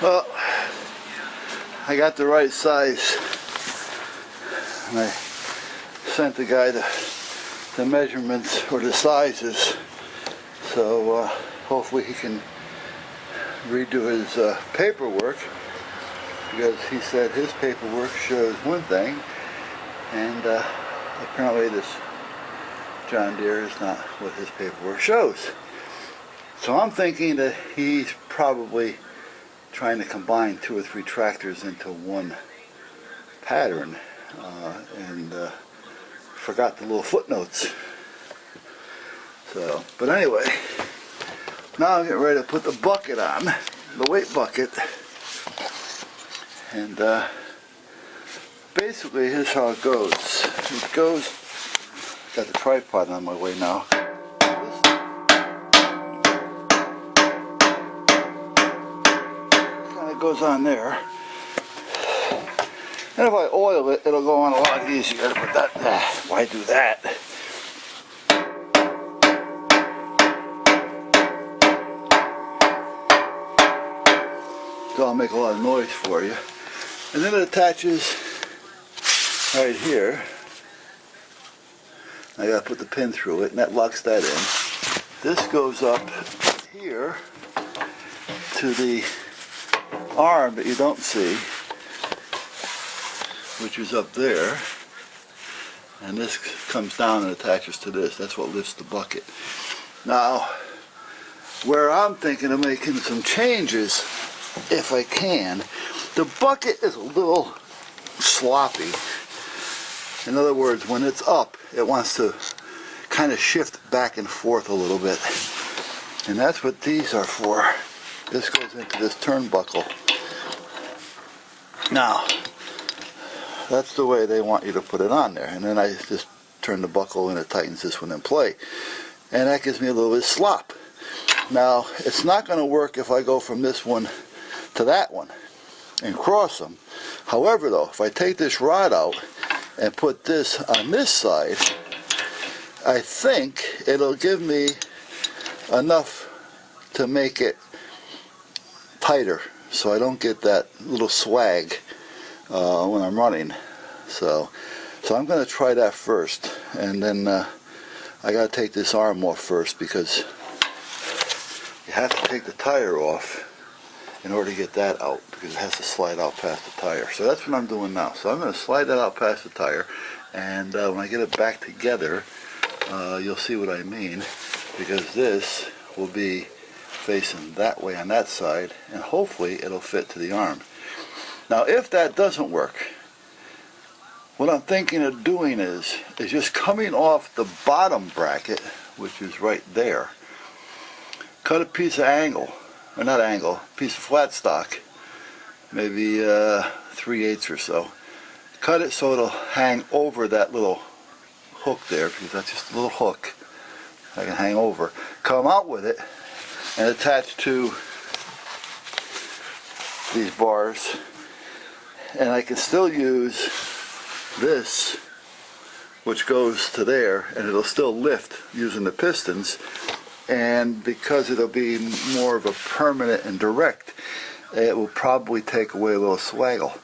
Well, I got the right size, and I sent the guy the measurements or the sizes, so hopefully he can redo his paperwork, because he said his paperwork shows one thing, and apparently this John Deere is not what his paperwork shows. So I'm thinking that he's probably trying to combine 2 or 3 tractors into one pattern, and forgot the little footnotes. So, but anyway, now I'm getting ready to put the bucket on, the weight bucket, and basically here's how it goes. It goes, got the tripod on my way now. Goes on there, and if I oil it, it'll go on a lot easier, but that, why do that? So I'll make a lot of noise for you. And then it attaches right here. I gotta put the pin through it, and that locks that in. This goes up here to the arm that you don't see, which is up there, and this comes down and attaches to this. That's what lifts the bucket. Now, where I'm thinking of making some changes, if I can, the bucket is a little sloppy. In other words, when it's up, it wants to kind of shift back and forth a little bit, and that's what these are for. This goes into this turnbuckle. Now, that's the way they want you to put it on there, and then I just turn the buckle and it tightens this one in play, and that gives me a little bit of slop. Now, it's not going to work if I go from this one to that one and cross them. However, though, if I take this rod out and put this on this side, I think it'll give me enough to make it tighter, so I don't get that little swag when I'm running. So I'm going to try that first, and then I got to take this arm off first, because you have to take the tire off in order to get that out, because it has to slide out past the tire. So that's what I'm doing now. So I'm going to slide that out past the tire, and when I get it back together, you'll see what I mean, because this will be facing that way on that side, and hopefully it'll fit to the arm. Now, if that doesn't work, what I'm thinking of doing is just coming off the bottom bracket, which is right there, cut a piece of piece of flat stock, maybe 3/8 or so. Cut it so it'll hang over that little hook there, because that's just a little hook I can hang over. Come out with it and attach to these bars, and I can still use this, which goes to there, and it'll still lift using the pistons, and because it'll be more of a permanent and direct, it will probably take away a little swaggle.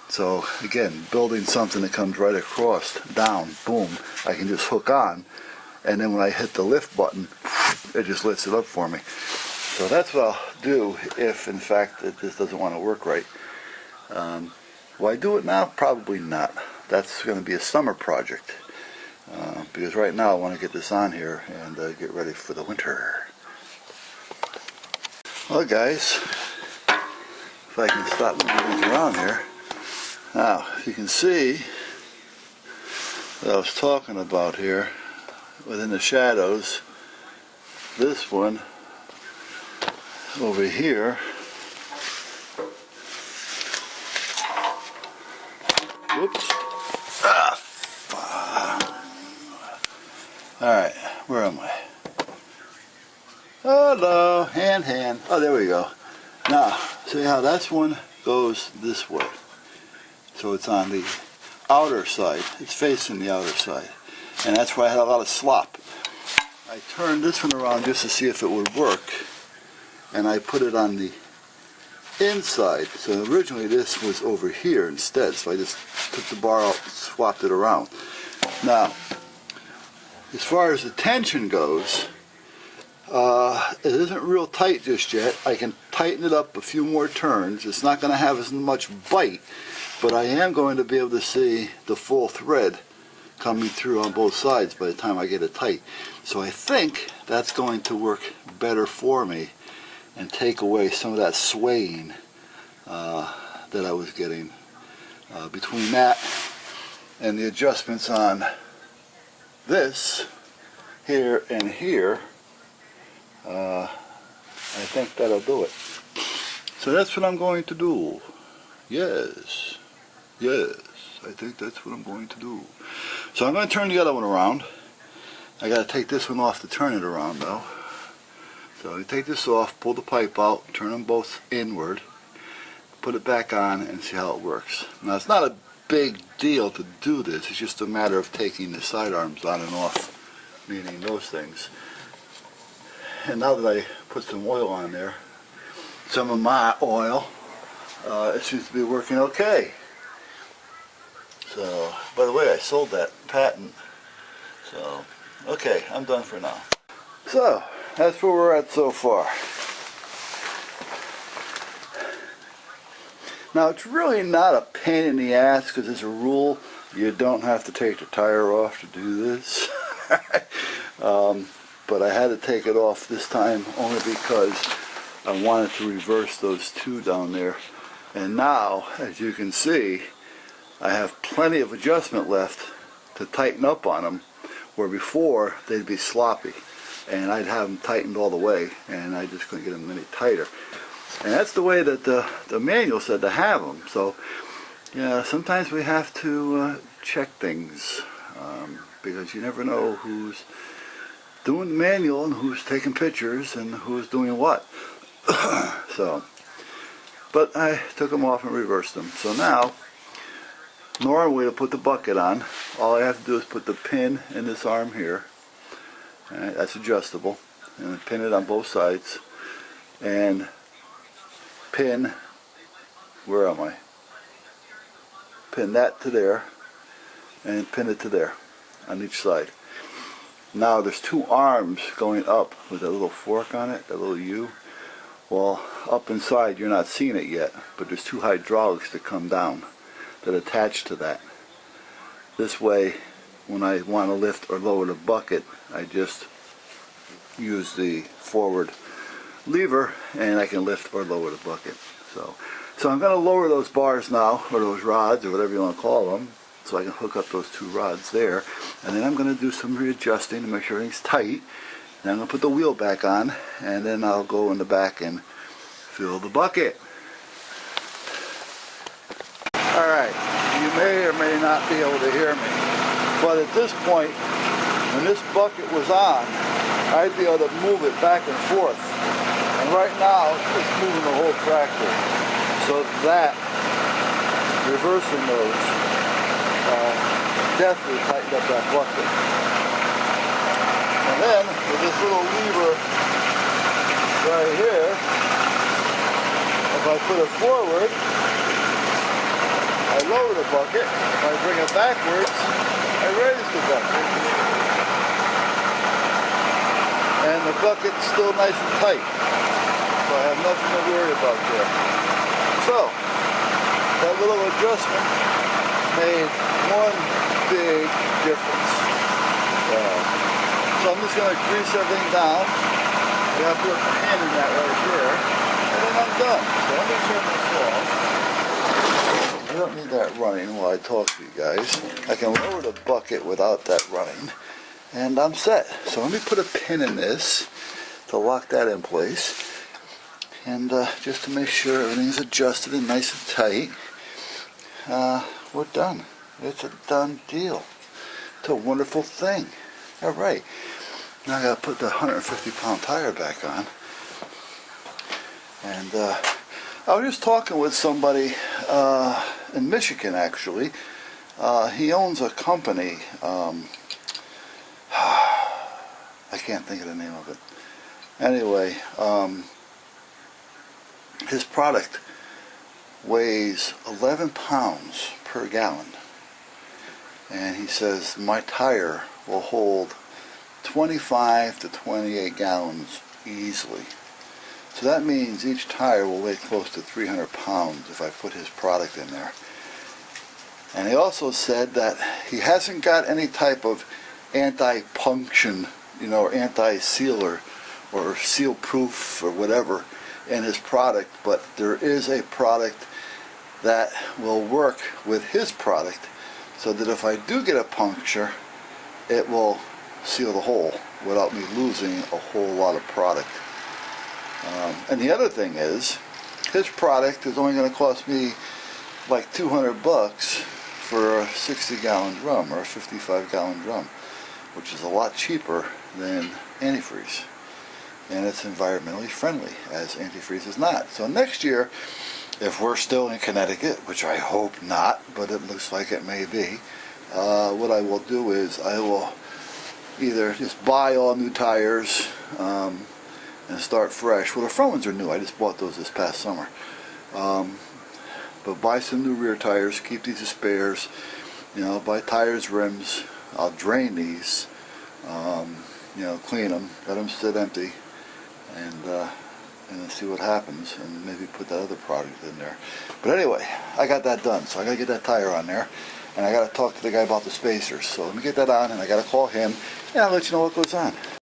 So again, building something that comes right across, down, boom, I can just hook on, and then when I hit the lift button, it just lifts it up for me. So that's what I'll do if, in fact, this doesn't want to work right. Will I do it now? Probably not. That's going to be a summer project, because right now I want to get this on here and get ready for the winter. Well, guys, if I can stop moving around here. Now, you can see what I was talking about here, within the shadows. This one over here, whoops, alright, where am I? Hello, hand, oh, there we go. Now, see how this one goes this way, so it's on the outer side, it's facing the outer side, and that's why I had a lot of slop. I turned this one around just to see if it would work, and I put it on the inside. So originally this was over here instead, so I just took the bar out and swapped it around. Now, as far as the tension goes, it isn't real tight just yet. I can tighten it up a few more turns. It's not going to have as much bite, but I am going to be able to see the full thread coming through on both sides by the time I get it tight. So I think that's going to work better for me and take away some of that swaying that I was getting. Between that and the adjustments on this, here and here, I think that'll do it. So that's what I'm going to do. Yes, I think that's what I'm going to do. So I'm going to turn the other one around. I got to take this one off to turn it around though. So you take this off, pull the pipe out, turn them both inward, put it back on and see how it works. Now it's not a big deal to do this, it's just a matter of taking the side arms on and off, meaning those things. And now that I put some oil on there, some of my oil, it seems to be working okay. So, by the way, I sold that patent. So, okay, I'm done for now. So, that's where we're at so far. Now, it's really not a pain in the ass because as a rule, you don't have to take the tire off to do this. But I had to take it off this time only because I wanted to reverse those two down there. And now, as you can see, I have plenty of adjustment left to tighten up on them, where before they'd be sloppy and I'd have them tightened all the way and I just couldn't get them any tighter. And that's the way that the manual said to have them. So yeah, sometimes we have to check things because you never know who's doing the manual and who's taking pictures and who's doing what. So, but I took them off and reversed them. So now, normally to put the bucket on, all I have to do is put the pin in this arm here. Alright, that's adjustable. And pin it on both sides. And pin, where am I? Pin that to there. And pin it to there on each side. Now there's two arms going up with a little fork on it, a little U. Well, up inside you're not seeing it yet, but there's two hydraulics that come down that attach to that. This way, when I want to lift or lower the bucket, I just use the forward lever and I can lift or lower the bucket. So I'm going to lower those bars now, or those rods, or whatever you want to call them, so I can hook up those two rods there. And then I'm going to do some readjusting to make sure everything's tight. Then I'm going to put the wheel back on, and then I'll go in the back and fill the bucket. Alright, you may or may not be able to hear me, but at this point, when this bucket was on, I'd be able to move it back and forth. And right now, it's moving the whole tractor. So that, reversing those, definitely tightened up that bucket. And then, with this little lever right here, if I put it forward, I lower the bucket. If I bring it backwards, I raise the bucket. And the bucket's still nice and tight. So I have nothing to worry about there. So, that little adjustment made one big difference. So I'm just going to grease everything down. You have to put a pin in that right there. And then I'm done. So let me turn this off. I don't need that running while I talk to you guys. I can lower the bucket without that running. And I'm set. So let me put a pin in this to lock that in place. And just to make sure everything's adjusted and nice and tight. We're done. It's a done deal. It's a wonderful thing. Alright. Now I gotta put the 150-pound tire back on. And I was just talking with somebody in Michigan, actually. He owns a company. I can't think of the name of it. Anyway, his product weighs 11 pounds per gallon. And he says my tire will hold 25 to 28 gallons easily. So that means each tire will weigh close to 300 pounds if I put his product in there. And he also said that he hasn't got any type of anti-punction, or anti-sealer or seal-proof or whatever in his product, but there is a product that will work with his product so that if I do get a puncture, it will seal the hole without me losing a whole lot of product. And the other thing is, his product is only going to cost me like $200 for a 60-gallon drum or a 55-gallon drum, which is a lot cheaper than antifreeze. And it's environmentally friendly, as antifreeze is not. So next year, if we're still in Connecticut, which I hope not, but it looks like it may be, what I will do is I will either just buy all new tires and start fresh. Well, the front ones are new. I just bought those this past summer. But buy some new rear tires, keep these as spares, buy tires, rims. I'll drain these, clean them, let them sit empty, and then see what happens, and maybe put that other product in there. But anyway, I got that done, so I got to get that tire on there, and I got to talk to the guy about the spacers. So let me get that on, and I got to call him, and I'll let you know what goes on.